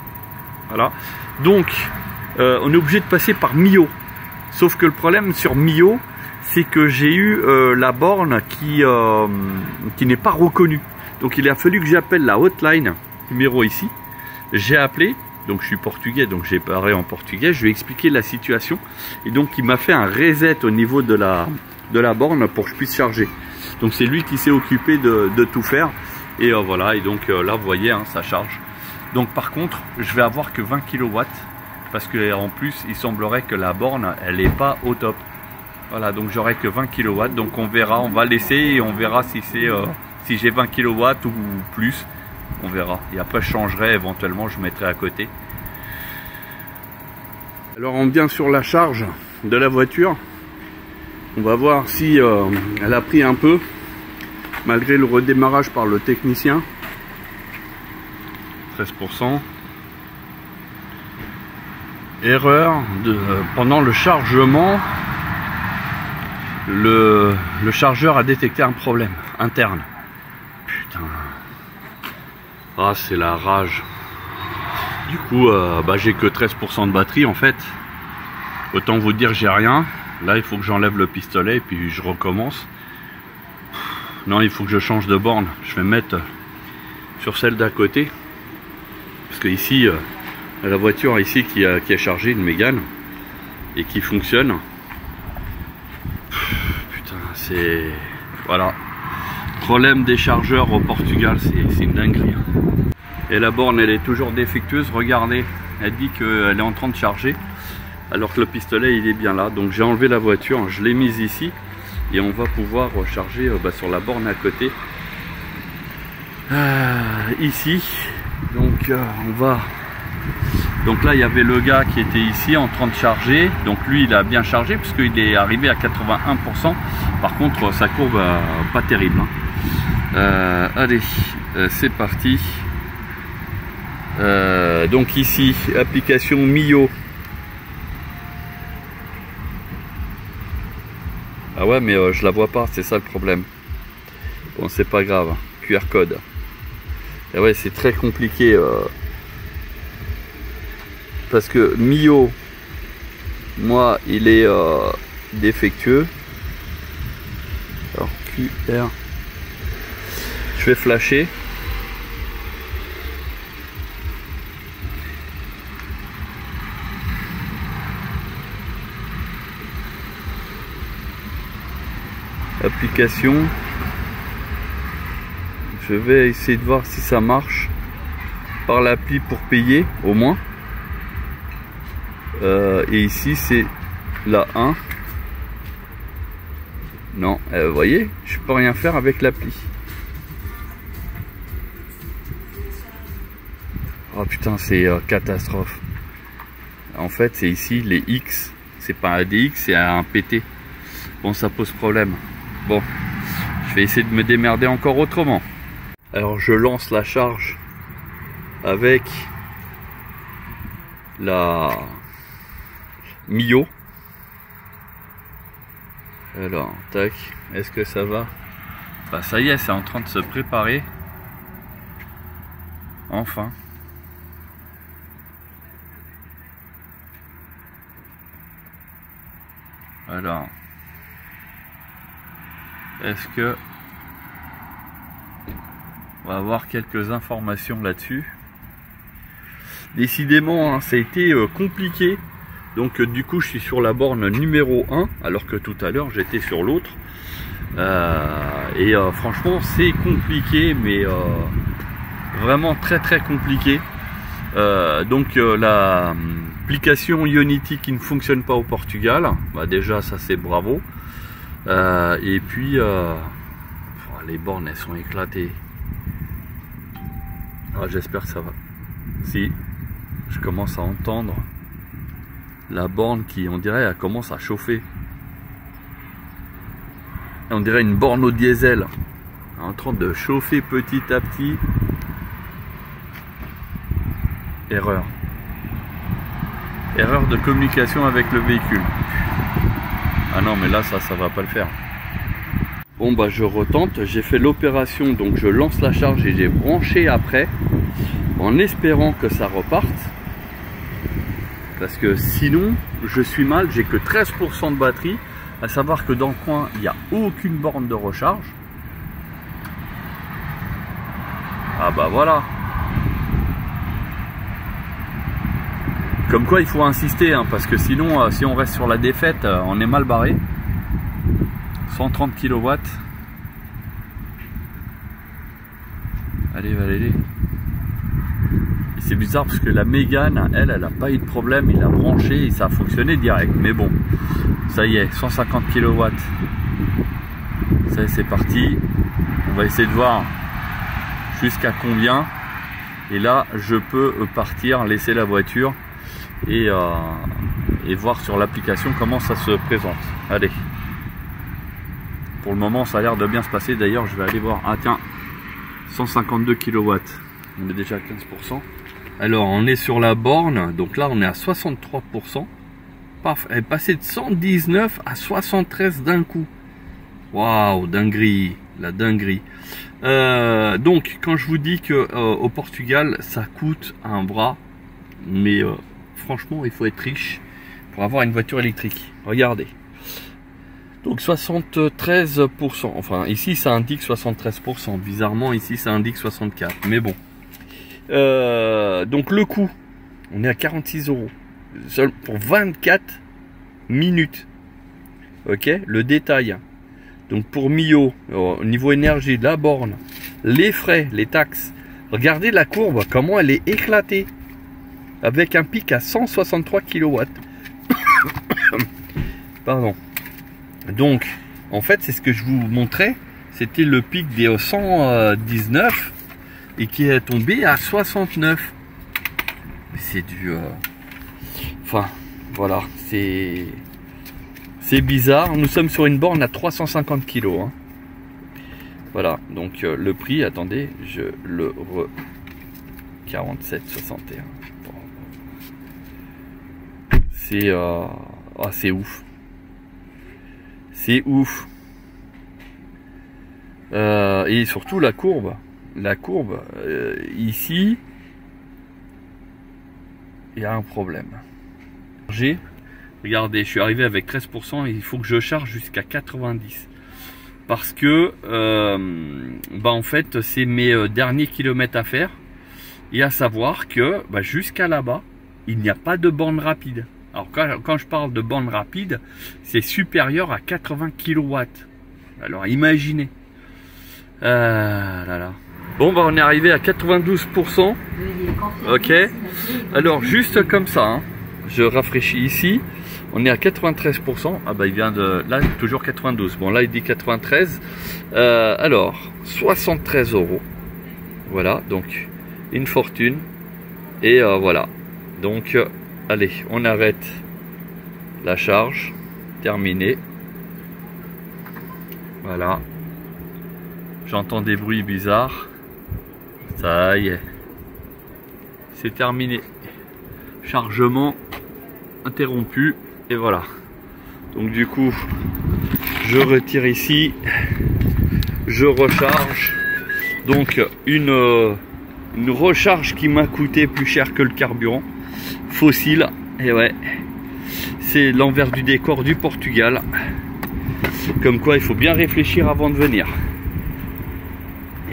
Voilà. Donc on est obligé de passer par Mio. Sauf que le problème sur Mio, c'est que j'ai eu la borne qui n'est pas reconnue. Donc il a fallu que j'appelle la hotline, numéro ici. J'ai appelé. Donc je suis portugais, donc j'ai parlé en portugais, je lui ai expliqué la situation. Et donc il m'a fait un reset au niveau de la borne pour que je puisse charger. Donc c'est lui qui s'est occupé de tout faire. Et voilà, et donc là vous voyez, hein, ça charge. Donc par contre, je vais avoir que 20 kW. Parce que en plus, il semblerait que la borne, elle n'est pas au top. Voilà, donc j'aurai que 20 kW. Donc on verra, on va laisser et on verra si c'est si j'ai 20 kW ou plus. On verra. Et après je changerai, éventuellement je mettrai à côté. Alors on vient sur la charge de la voiture. On va voir si elle a pris un peu, malgré le redémarrage par le technicien. 13%. Erreur pendant le chargement. Le chargeur a détecté un problème. interne. Putain. Ah, c'est la rage. Du coup, bah, j'ai que 13% de batterie en fait. Autant vous dire, j'ai rien. Là, il faut que j'enlève le pistolet et puis je recommence. Non, il faut que je change de borne. Je vais mettre sur celle d'à côté. Parce que ici, la voiture ici qui est chargée, une Mégane, et qui fonctionne. Putain, c'est... Voilà. Problème des chargeurs au Portugal, c'est une dinguerie. Et la borne, elle est toujours défectueuse. Regardez, elle dit qu'elle est en train de charger, alors que le pistolet, il est bien là. Donc j'ai enlevé la voiture, je l'ai mise ici, et on va pouvoir recharger sur la borne à côté. Ici. Donc on va... Donc là, il y avait le gars qui était ici en train de charger. Donc lui, il a bien chargé puisqu'il est arrivé à 81%. Par contre, sa courbe, pas terrible. Allez, c'est parti. Donc ici, application Mio. Ah ouais, mais je la vois pas, c'est ça le problème. Bon, c'est pas grave. QR code. Et ouais, c'est très compliqué. Parce que Mio, moi, il est défectueux. Alors QR, je vais flasher. Application. Je vais essayer de voir si ça marche par l'appli pour payer au moins. Et ici c'est la 1. Non, vous voyez, je peux rien faire avec l'appli. Oh putain, c'est catastrophe. En fait, c'est ici les X. C'est pas un DX, c'est un PT. Bon, ça pose problème. Bon, je vais essayer de me démerder encore autrement. Alors, je lance la charge avec la Mio. Alors, tac, est-ce que ça va? Bah ça y est, c'est en train de se préparer. Enfin. Alors, est-ce que on va avoir quelques informations là-dessus? Décidément, hein, ça a été compliqué. Donc du coup, je suis sur la borne numéro 1, alors que tout à l'heure, j'étais sur l'autre. Franchement, c'est compliqué, mais vraiment très très compliqué. L'application Ionity qui ne fonctionne pas au Portugal, bah déjà ça c'est bravo. Et puis les bornes, elles sont éclatées. Ah, j'espère que ça va. Si je commence à entendre la borne qui, on dirait, elle commence à chauffer. On dirait une borne au diesel en train de chauffer petit à petit. Erreur de communication avec le véhicule. Ah non, mais là ça va pas le faire. Bon bah je retente, j'ai fait l'opération, donc je lance la charge et j'ai branché après en espérant que ça reparte, parce que sinon je suis mal. J'ai que 13% de batterie, à savoir que dans le coin il n'y a aucune borne de recharge. Ah bah voilà. Comme quoi il faut insister, hein, parce que sinon si on reste sur la défaite, on est mal barré. 130 kW. Allez Valérie. C'est bizarre parce que la Mégane, elle a pas eu de problème, il a branché et ça a fonctionné direct. Mais bon, ça y est, 150 kW. Ça c'est parti. On va essayer de voir jusqu'à combien. Et là, je peux partir, laisser la voiture et voir sur l'application comment ça se présente. Allez. Pour le moment, ça a l'air de bien se passer. D'ailleurs, je vais aller voir. Ah tiens, 152 kW. On est déjà à 15%. Alors, on est sur la borne. Donc là, on est à 63%. Paf, elle est passée de 119 à 73 d'un coup. Waouh, dinguerie. la dinguerie. Donc quand je vous dis que au Portugal ça coûte un bras, mais franchement il faut être riche pour avoir une voiture électrique. Regardez. Donc 73%, enfin ici ça indique 73%, bizarrement ici ça indique 64%, mais bon. Donc le coût, on est à 46 € seul pour 24 minutes. Ok, le détail. Donc pour Mio, au niveau énergie, la borne, les frais, les taxes. Regardez la courbe, comment elle est éclatée. Avec un pic à 163 kW. Pardon. Donc, en fait, c'est ce que je vous montrais. C'était le pic des 119 et qui est tombé à 69. C'est du... Enfin, voilà, c'est bizarre. Nous sommes sur une borne à 350 kg. Hein. Voilà, donc le prix, attendez, je le 47,61. C'est ouf. C'est ouf. Et surtout la courbe. La courbe, ici, il y a un problème. Regardez, je suis arrivé avec 13%, et il faut que je charge jusqu'à 90. Parce que, en fait, c'est mes derniers kilomètres à faire. Et à savoir que, jusqu'à là-bas, il n'y a pas de borne rapide. Alors, quand je parle de borne rapide, c'est supérieur à 80 kW. Alors, imaginez. Là là. Bon, on est arrivé à 92%. Ok. Alors, juste comme ça, hein, je rafraîchis ici. On est à 93%. Ah il vient de... Là, toujours 92. Bon, là, il dit 93. Alors, 73 €. Voilà, donc, une fortune. Et voilà. Donc, allez, on arrête la charge. Terminé. Voilà. J'entends des bruits bizarres. Ça y est. C'est terminé. Chargement interrompu. Et voilà. Donc du coup, je retire ici. Je recharge. Donc une recharge qui m'a coûté plus cher que le carburant. Fossile. Et ouais. C'est l'envers du décor du Portugal. Comme quoi, il faut bien réfléchir avant de venir.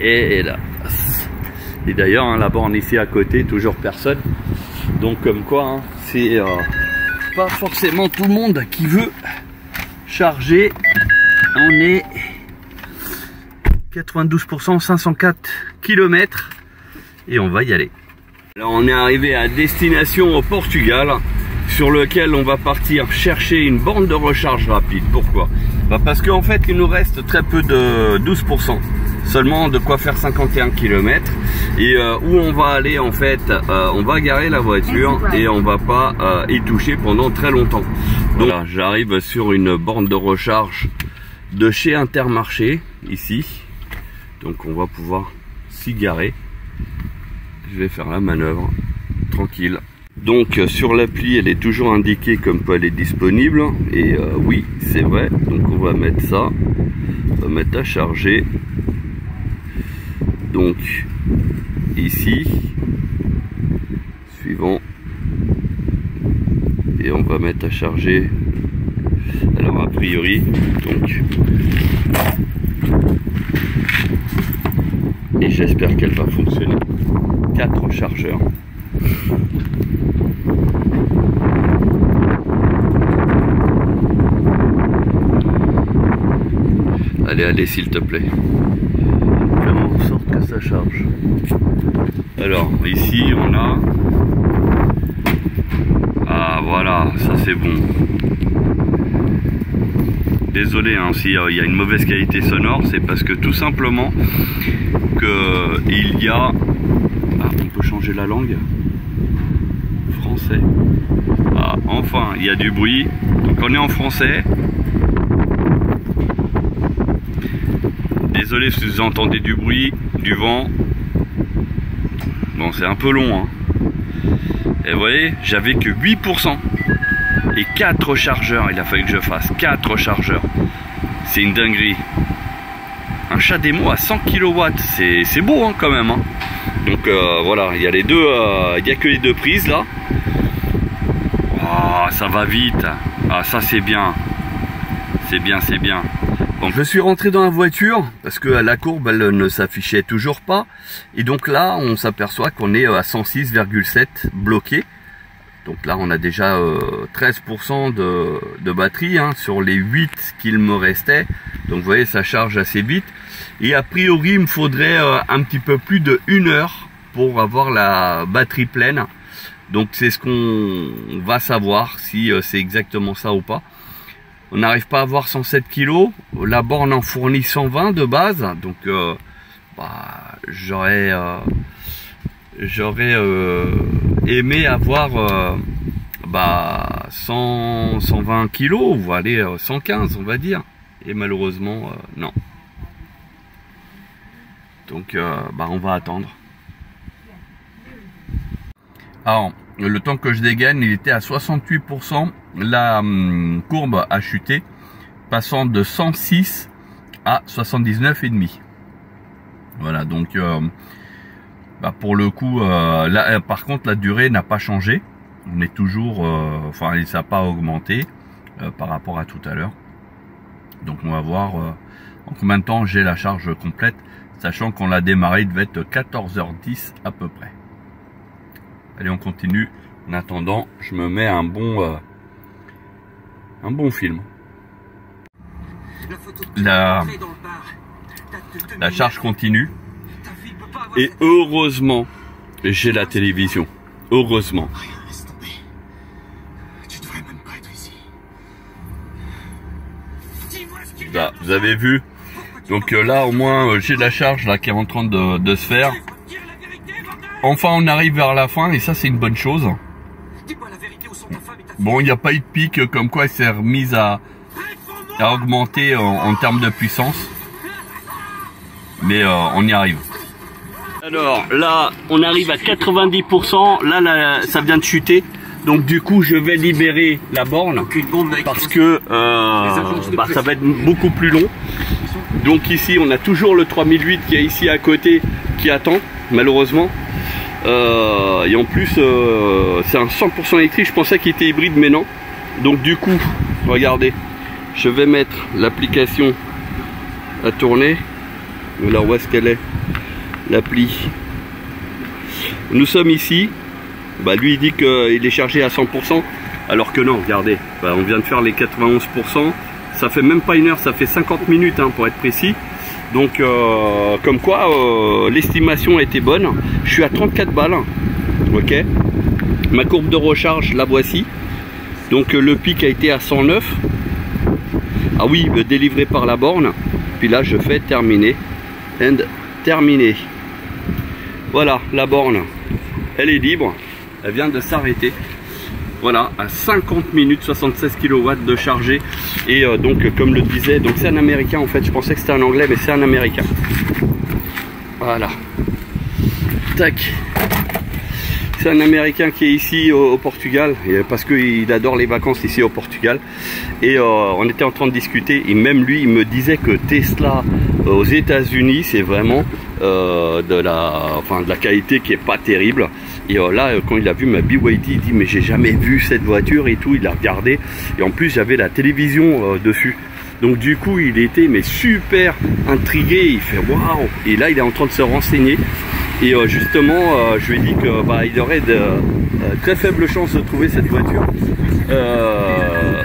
Et là. Et d'ailleurs, hein, la borne ici à côté, toujours personne. Donc comme quoi, hein, c'est pas forcément tout le monde qui veut charger. On est 92%, 504 km. Et on va y aller. Alors on est arrivé à destination au Portugal, sur lequel on va partir chercher une borne de recharge rapide. Pourquoi? Parce qu'en fait il nous reste très peu de 12%. Seulement de quoi faire 51 km. Et où on va aller en fait, on va garer la voiture et on va pas y toucher pendant très longtemps. Donc voilà, j'arrive sur une borne de recharge de chez Intermarché ici. Donc on va pouvoir s'y garer. Je vais faire la manœuvre tranquille. Donc sur l'appli elle est toujours indiquée comme quoi elle est disponible. Et oui c'est vrai. Donc on va mettre ça. On va mettre à charger. Donc ici, suivant, et on va mettre à charger. Alors a priori, donc, et j'espère qu'elle va fonctionner. 4 chargeurs. Allez, allez, s'il te plaît. En sorte que ça charge. Alors ici on a, ah voilà, ça c'est bon. Désolé hein, s'il y a une mauvaise qualité sonore, c'est parce que tout simplement que il y a, on peut changer la langue, français. Ah, enfin il y a du bruit, donc on est en français. Désolé si vous entendez du bruit, du vent. Bon, c'est un peu long. Hein. Et vous voyez, j'avais que 8%. Et 4 chargeurs. Il a fallu que je fasse 4 chargeurs. C'est une dinguerie. un CHAdeMO à 100 kW, c'est beau hein, quand même hein. Donc voilà, il y a les deux, il n'y a que les deux prises là. Oh, ça va vite. Ah ça c'est bien. C'est bien, c'est bien. Bon, je suis rentré dans la voiture parce que la courbe elle ne s'affichait toujours pas. Et donc là on s'aperçoit qu'on est à 106,7 bloqué. Donc là on a déjà 13% de batterie hein, sur les 8 qu'il me restait. Donc vous voyez ça charge assez vite. Et a priori il me faudrait un petit peu plus de 1 heure pour avoir la batterie pleine. Donc c'est ce qu'on va savoir si c'est exactement ça ou pas. On n'arrive pas à avoir 107 kg. La borne en fournit 120 de base. Donc j'aurais aimé avoir 120 kg ou aller 115 on va dire. Et malheureusement non. Donc on va attendre. Alors, le temps que je dégaine, il était à 68%. La courbe a chuté, passant de 106 à 79,5. Voilà, donc pour le coup, là, par contre, la durée n'a pas changé. On est toujours, ça n'a pas augmenté par rapport à tout à l'heure. Donc, on va voir en combien de temps j'ai la charge complète, sachant qu'on l'a démarré, il devait être 14h10 à peu près. Allez, on continue. En attendant, je me mets un bon film. La charge continue. Et heureusement, j'ai la télévision. Heureusement. Là, vous avez vu. Donc là, au moins, j'ai la charge là qui est en train de se faire. Enfin, on arrive vers la fin et ça, c'est une bonne chose. Bon, il n'y a pas eu de pic comme quoi elle s'est remise à augmenter en termes de puissance. Mais on y arrive. Alors là, on arrive à 90%. Là, ça vient de chuter. Donc du coup, je vais libérer la borne parce que ça va être beaucoup plus long. Donc ici, on a toujours le 3008 qui est ici à côté qui attend, malheureusement. Et en plus c'est un 100% électrique. Je pensais qu'il était hybride mais non. Donc du coup regardez, je vais mettre l'application à tourner. Alors où est-ce qu'elle est, l'appli? Nous sommes ici. Lui il dit qu'il est chargé à 100% alors que non, regardez, on vient de faire les 91%. Ça fait même pas 1 heure, ça fait 50 minutes hein, pour être précis. Donc comme quoi l'estimation a été bonne. Je suis à 34 balles. Ok. Ma courbe de recharge, la voici. Donc le pic a été à 109. Ah oui, délivré par la borne. Puis là je fais terminer. And terminer. Voilà, la borne. Elle est libre. Elle vient de s'arrêter. Voilà, à 50 minutes, 76 kW de chargé. Et donc, comme le disait, donc c'est un américain en fait. Je pensais que c'était un anglais, mais c'est un américain. Voilà. Tac. C'est un américain qui est ici au Portugal, parce qu'il adore les vacances ici au Portugal. Et on était en train de discuter. Et même lui, il me disait que Tesla aux États-Unis, c'est vraiment de la qualité qui est pas terrible. Et là, quand il a vu ma BYD, il dit mais j'ai jamais vu cette voiture et tout. Il a regardé et en plus j'avais la télévision dessus. Donc du coup, il était mais super intrigué. Il fait waouh. Et là, il est en train de se renseigner. Et justement, je lui ai dit que il aurait de très faibles chances de trouver cette voiture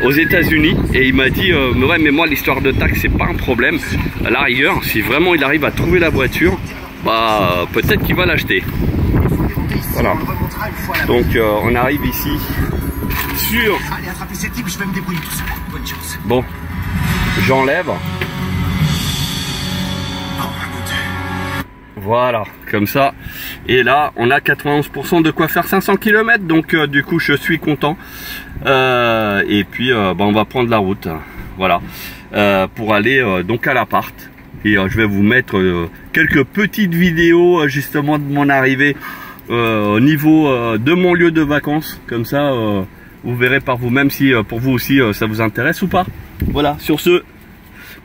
aux États-Unis. Et il m'a dit ouais, mais moi l'histoire de taxe c'est pas un problème. À la rigueur, si vraiment il arrive à trouver la voiture, peut-être qu'il va l'acheter. Voilà. Donc on arrive ici sur. Allez, attrapez ces types, je vais me débrouiller tout seul. Bonne chance. Bon, j'enlève. Voilà, comme ça. Et là, on a 91% de quoi faire 500 km. Donc du coup, je suis content. Et puis, on va prendre la route. Voilà, pour aller donc à l'appart. Et je vais vous mettre quelques petites vidéos justement de mon arrivée. Au niveau de mon lieu de vacances, comme ça vous verrez par vous-même si pour vous aussi ça vous intéresse ou pas. Voilà, sur ce,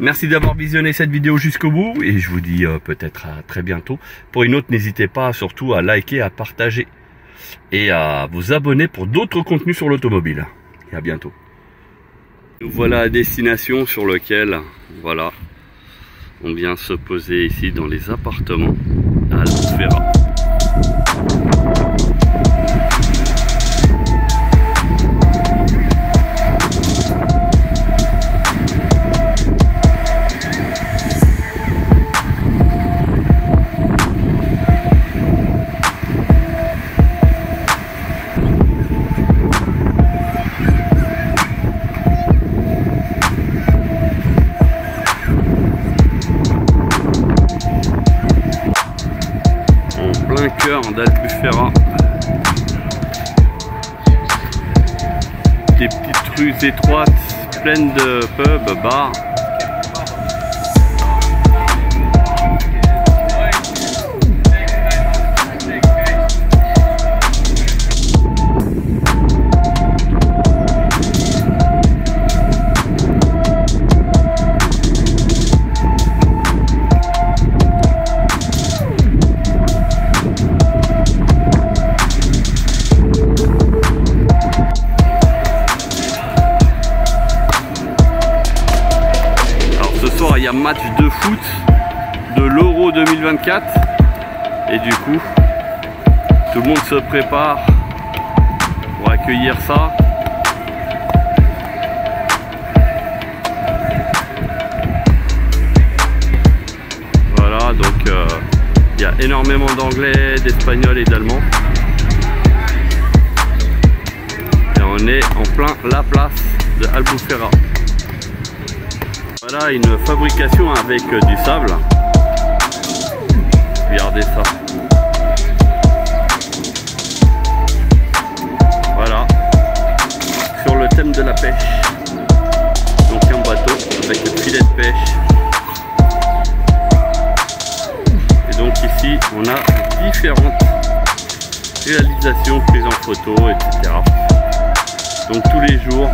Merci d'avoir visionné cette vidéo jusqu'au bout et je vous dis peut-être à très bientôt. Pour une autre, n'hésitez pas surtout à liker, à partager et à vous abonner pour d'autres contenus sur l'automobile. Et à bientôt. Nous voilà à destination sur lequel, voilà, on vient se poser ici dans les appartements à Albufeira. Cœur d'Albufeira, des petites rues étroites pleines de pubs, bars. Il y a match de foot de l'Euro 2024 et du coup tout le monde se prépare pour accueillir ça. Voilà, donc il y a énormément d'anglais, d'espagnol et d'allemand et on est en plein la place de Albufeira. Voilà une fabrication avec du sable. Regardez ça. Voilà. Sur le thème de la pêche. Donc un bateau avec le filet de pêche. Et donc ici on a différentes réalisations, prises en photo, etc. Donc tous les jours